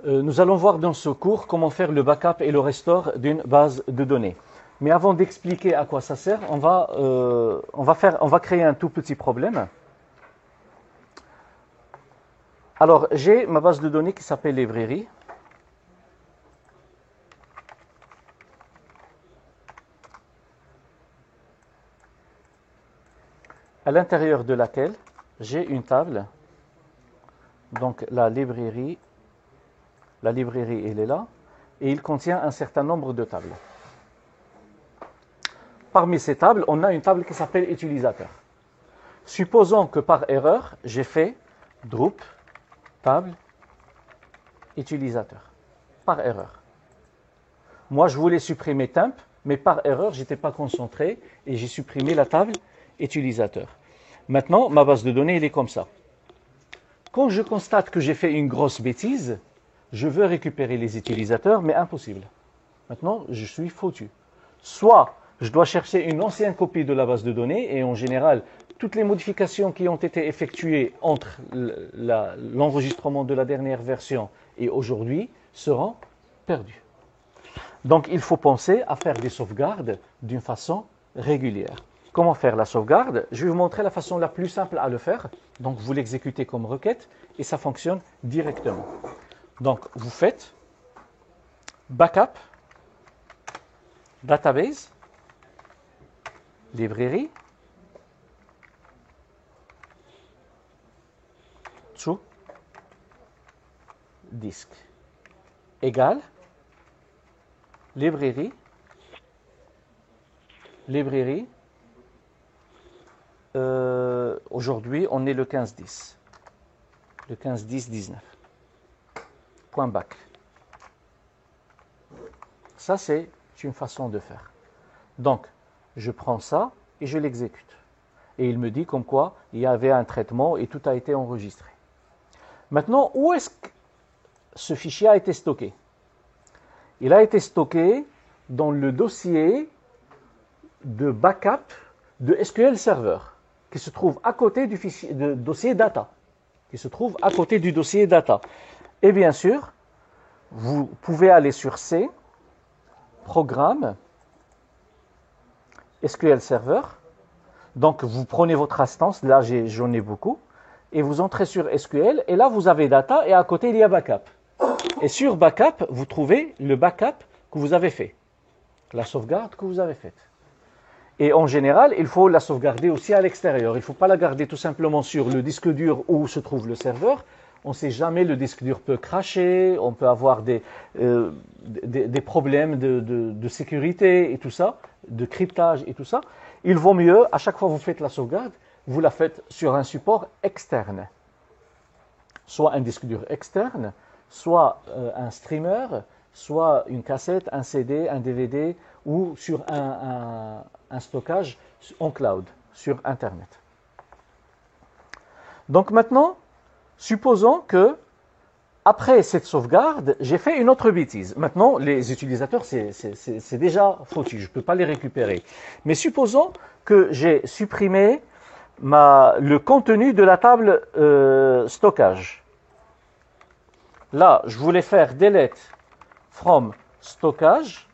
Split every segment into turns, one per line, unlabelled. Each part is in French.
Nous allons voir dans ce cours comment faire le backup et le restore d'une base de données. Mais avant d'expliquer à quoi ça sert, on va créer un tout petit problème. Alors, j'ai ma base de données qui s'appelle librairie. À l'intérieur de laquelle j'ai une table. Donc, la librairie, elle est là. Et il contient un certain nombre de tables. Parmi ces tables, on a une table qui s'appelle utilisateur. Supposons que par erreur, j'ai fait drop table utilisateur. Par erreur. Moi, je voulais supprimer temp, mais par erreur, je n'étais pas concentré et j'ai supprimé la table utilisateur. Maintenant, ma base de données, elle est comme ça. Quand je constate que j'ai fait une grosse bêtise, je veux récupérer les utilisateurs, mais impossible. Maintenant, je suis foutu. Soit je dois chercher une ancienne copie de la base de données, et en général, toutes les modifications qui ont été effectuées entre l'enregistrement de la dernière version et aujourd'hui seront perdues. Donc, il faut penser à faire des sauvegardes d'une façon régulière. Comment faire la sauvegarde? Je vais vous montrer la façon la plus simple à le faire. Donc, vous l'exécutez comme requête et ça fonctionne directement. Donc, vous faites backup, database, librairie, to disque égale librairie, aujourd'hui on est le 15-10, le 15-10-19, point back. Ça c'est une façon de faire. Donc je prends ça et je l'exécute. Et il me dit comme quoi il y avait un traitement et tout a été enregistré. Maintenant, où est-ce que ce fichier a été stocké? Il a été stocké dans le dossier de backup de SQL Server qui se trouve à côté du dossier data. Et bien sûr, vous pouvez aller sur C, programme, SQL Server. Donc, vous prenez votre instance, là j'en ai beaucoup, et vous entrez sur SQL, et là vous avez data, et à côté il y a backup. Et sur backup, vous trouvez le backup que vous avez fait, la sauvegarde que vous avez faite. Et en général, il faut la sauvegarder aussi à l'extérieur. Il ne faut pas la garder tout simplement sur le disque dur où se trouve le serveur. On ne sait jamais, le disque dur peut crasher, on peut avoir des problèmes de sécurité et tout ça, de cryptage et tout ça. Il vaut mieux, à chaque fois que vous faites la sauvegarde, vous la faites sur un support externe. Soit un disque dur externe, soit un streamer, soit une cassette, un CD, un DVD, ou sur un stockage en cloud, sur Internet. Donc maintenant, supposons que, après cette sauvegarde, j'ai fait une autre bêtise. Maintenant, les utilisateurs, c'est déjà foutu, je ne peux pas les récupérer. Mais supposons que j'ai supprimé le contenu de la table stockage. Là, je voulais faire delete from stockage,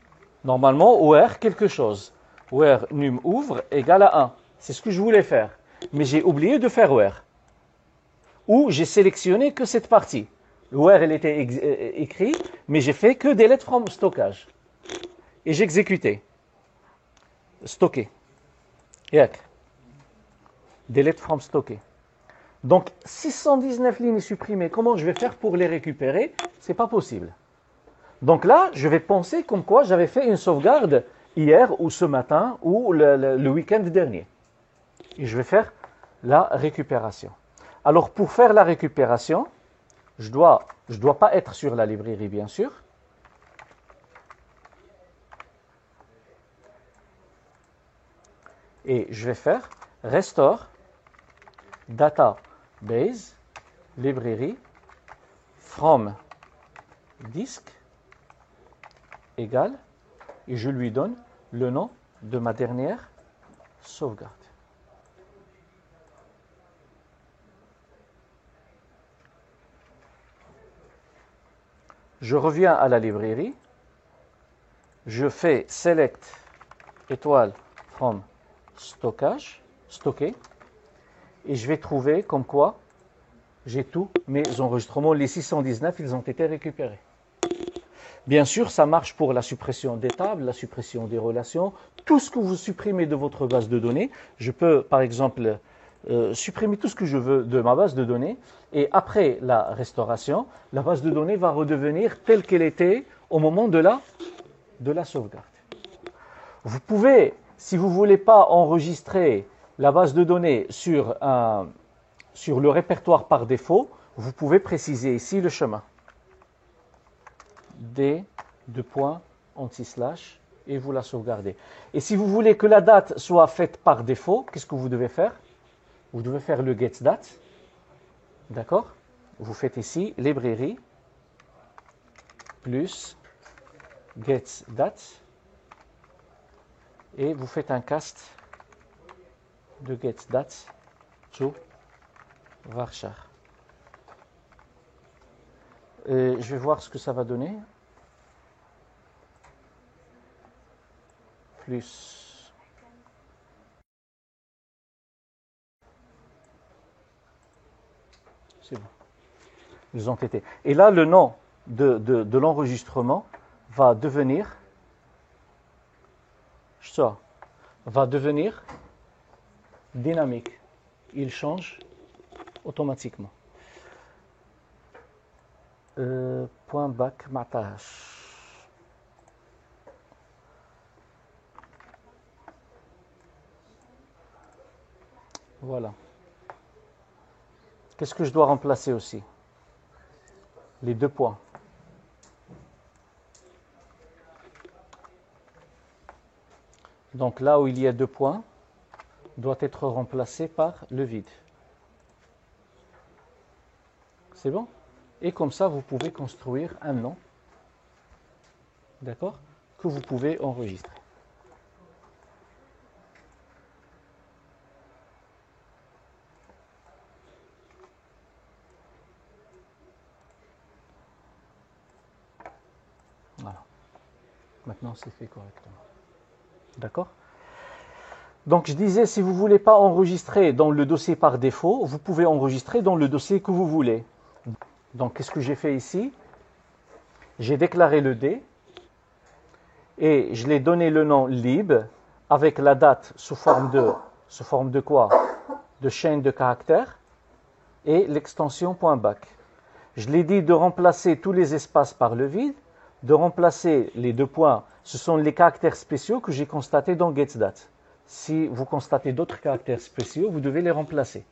normalement, where quelque chose. Where num ouvre égale à 1. C'est ce que je voulais faire. Mais j'ai oublié de faire where. Ou j'ai sélectionné que cette partie. Where, elle était écrit, mais j'ai fait que delete from stockage. Et j'ai exécuté. Stocké. Yak. Delete from stocké. Donc, 619 lignes supprimées, comment je vais faire pour les récupérer? Ce n'est pas possible. Donc là, je vais penser comme quoi j'avais fait une sauvegarde hier ou ce matin ou le week-end dernier. Et je vais faire la récupération. Alors, pour faire la récupération, je dois pas être sur la librairie, bien sûr. Et je vais faire restore database librairie from disk égale, et je lui donne le nom de ma dernière sauvegarde. je reviens à la librairie, je fais select étoile from stockage, stocker, et je vais trouver comme quoi j'ai tous mes enregistrements. Les 619, ils ont été récupérés. Bien sûr, ça marche pour la suppression des tables, la suppression des relations, tout ce que vous supprimez de votre base de données. Je peux, par exemple, supprimer tout ce que je veux de ma base de données, et après la restauration, la base de données va redevenir telle qu'elle était au moment de la sauvegarde. Vous pouvez, si vous ne voulez pas enregistrer la base de données sur le répertoire par défaut, vous pouvez préciser ici le chemin. D, anti-slash, et vous la sauvegardez. Et si vous voulez que la date soit faite par défaut, qu'est-ce que vous devez faire? Vous devez faire le getDate. D'accord? Vous faites ici librairie plus getDate. Et vous faites un cast de getDate to varchar. Je vais voir ce que ça va donner. Plus. C'est bon. Ils ont été. Et là, le nom de l'enregistrement va devenir. Ça va devenir dynamique. Il change automatiquement. Point back matash. Voilà. Qu'est-ce que je dois remplacer aussi? Les 2 points. Donc là où il y a 2 points, doit être remplacé par le vide. C'est bon? Et comme ça, vous pouvez construire un nom, d'accord, que vous pouvez enregistrer. Voilà. Maintenant, c'est fait correctement. D'accord? Donc, je disais, si vous ne voulez pas enregistrer dans le dossier par défaut, vous pouvez enregistrer dans le dossier que vous voulez. Donc, qu'est-ce que j'ai fait ici? J'ai déclaré le D et je l'ai donné le nom lib avec la date sous forme de quoi? De chaîne de caractères et l'extension .back. Je l'ai dit de remplacer tous les espaces par le vide, de remplacer les 2 points. Ce sont les caractères spéciaux que j'ai constatés dans getDate. Si vous constatez d'autres caractères spéciaux, vous devez les remplacer.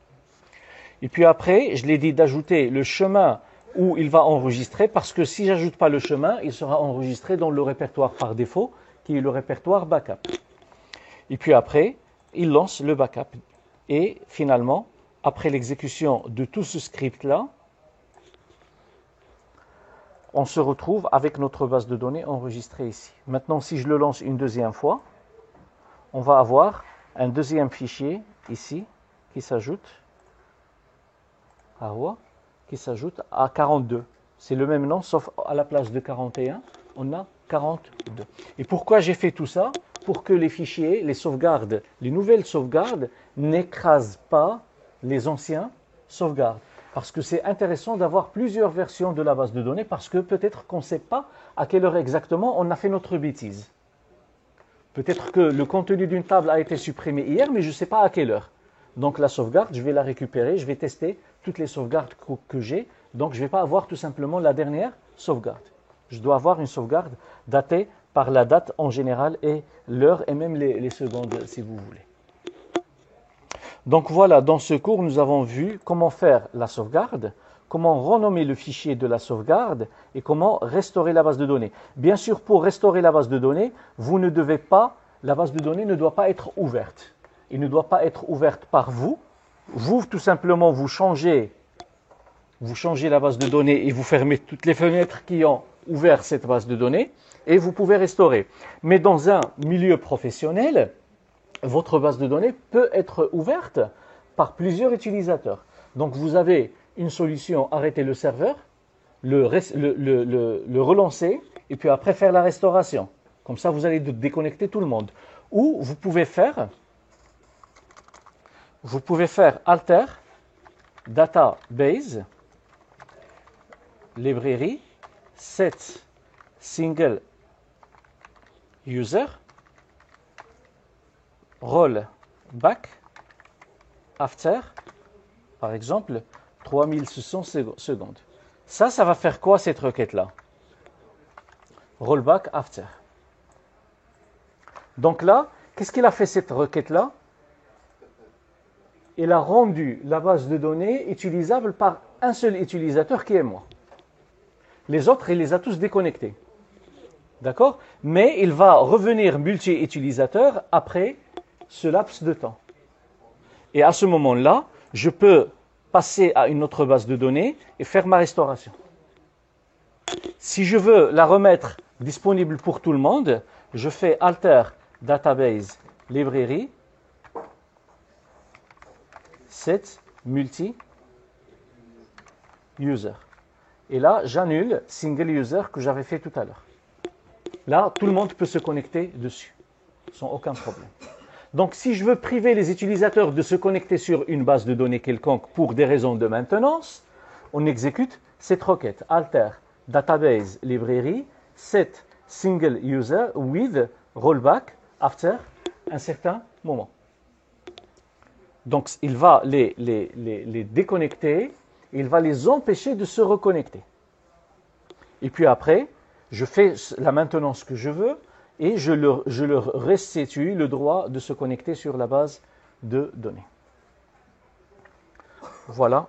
Et puis après, je l'ai dit d'ajouter le chemin où il va enregistrer, parce que si j'ajoute pas le chemin, il sera enregistré dans le répertoire par défaut, qui est le répertoire backup. Et puis après, il lance le backup. Et finalement, après l'exécution de tout ce script-là, on se retrouve avec notre base de données enregistrée ici. Maintenant, si je le lance une deuxième fois, on va avoir un deuxième fichier ici qui s'ajoute à 42. C'est le même nom, sauf à la place de 41, on a 42. Et pourquoi j'ai fait tout ça? Pour que les fichiers, les sauvegardes, les nouvelles sauvegardes n'écrasent pas les anciens sauvegardes. Parce que c'est intéressant d'avoir plusieurs versions de la base de données, parce que peut-être qu'on ne sait pas à quelle heure exactement on a fait notre bêtise. Peut-être que le contenu d'une table a été supprimé hier, mais je ne sais pas à quelle heure. Donc la sauvegarde, je vais la récupérer, je vais tester toutes les sauvegardes que j'ai. Donc je ne vais pas avoir tout simplement la dernière sauvegarde. Je dois avoir une sauvegarde datée par la date en général et l'heure et même les secondes si vous voulez. Donc voilà, dans ce cours, nous avons vu comment faire la sauvegarde, comment renommer le fichier de la sauvegarde et comment restaurer la base de données. Bien sûr, pour restaurer la base de données, la base de données ne doit pas être ouverte. Il ne doit pas être ouverte par vous. Vous, tout simplement, vous changez la base de données et vous fermez toutes les fenêtres qui ont ouvert cette base de données et vous pouvez restaurer. Mais dans un milieu professionnel, votre base de données peut être ouverte par plusieurs utilisateurs. Donc vous avez une solution arrêter le serveur le relancer et puis après faire la restauration. Comme ça, vous allez déconnecter tout le monde. Ou vous pouvez faire alter database library set single user roll back after, par exemple, 3600 secondes. Ça va faire quoi cette requête-là? Rollback after. Donc là, qu'est-ce qu'il a fait cette requête-là? Il a rendu la base de données utilisable par un seul utilisateur qui est moi. Les autres, il les a tous déconnectés. D'accord? Mais il va revenir multi-utilisateur après ce laps de temps. Et à ce moment-là, je peux passer à une autre base de données et faire ma restauration. Si je veux la remettre disponible pour tout le monde, je fais alter database library set multi user. Et là, j'annule single user que j'avais fait tout à l'heure. Là, tout le monde peut se connecter dessus, sans aucun problème. Donc, si je veux priver les utilisateurs de se connecter sur une base de données quelconque pour des raisons de maintenance, on exécute cette requête alter database library set single user with rollback after un certain moment. Donc, il va les déconnecter, il va les empêcher de se reconnecter. Et puis après, je fais la maintenance que je veux et je leur restitue le droit de se connecter sur la base de données. Voilà.